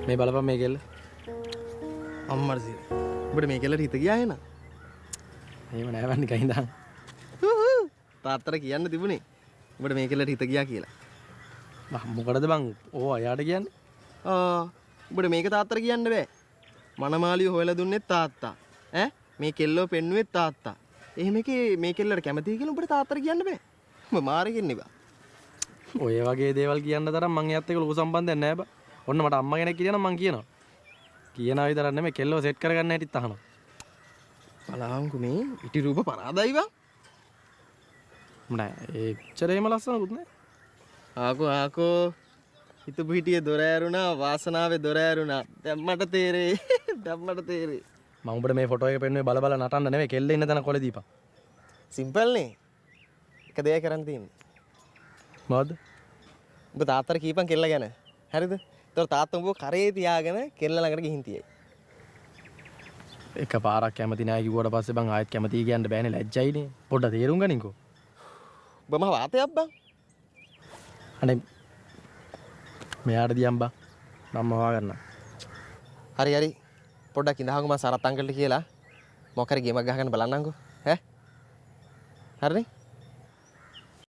මේ බලපන් මේ කෙල්ල. අම්මර්සිල ඔබට මේ කෙල්ලට හිත ගියා එහෙනම්? එහෙම නෑ වන්නේ කයින්දා. තාත්තට කියන්න තිබුණේ ඔබට මේ කෙල්ලට හිත ගියා කියලා. මොකටද බං ඕ අයාට කියන්නේ? ඔබට මේක තාත්තට කියන්න බෑ. මනමාලිය හොයලා දුන්නෙත් තාත්තා. ඈ මේ කෙල්ලෝ පෙන්නුවෙත් තාත්තා. එහෙම එකේ මේ කෙල්ලට කැමතියි කියලා ඔබට තාත්තට කියන්න බෑ. ඔබ මාරෙකින් නේ බා. ඔය වගේ දේවල් කියන්න තරම් මං එයාත් එක්ක ලොකු සම්බන්ධයක් නෑ බා. ඔන්න මට අම්මා කෙනෙක් කියනවා මං කියනවා. කියනවා විතරක් නෙමෙයි කෙල්ලව සෙට් කරගන්න හැටිත් අහනවා. බලහන්කු මේ ඉටි රූප පරාදයි බා. නෑ එච්චරේම ලස්සනකුත් නෑ. ආකෝ හිතපු හිටියේ දොර ඇරුණා වාසනාවේ දොර ඇරුණා. දැන් මට තේරේ. මම උඹට මේ ෆොටෝ එක පෙන්නුවේ බල බල නටන්න නෙමෙයි කෙල්ල ඉන්න තැන කොල දීපන්. සිම්පල් නේ. එක දෙයක් කරන් තියෙන්නේ. මොකද්ද? ඔබ තාත්තට කීපන් කෙල්ල ගැන. හරිද? ඒතකොට තාත්තා උඹව කරේ තියාගෙන කෙල්ල ළඟට ගිහින් තියයි. එක පාරක් කැමති නෑ කිව්වට පස්සේ බං ආයෙත් කැමතියි කියන්න බෑනේ ලැජ්ජයිනේ. පොඩ්ඩක් තේරුම් ගනින්කෝ. ඔබ මහ වාතයක් බං. අනේ මෙයාට දියම් බං. මම හොයාගන්න. හරි. පොඩ්ඩක් ඉඳහංගු මම සරත් අංකල්ට කියලා මොකක් හරි ගේමක් ගහගන්න බලන්නම්කෝ. ඈ? හරිනේ?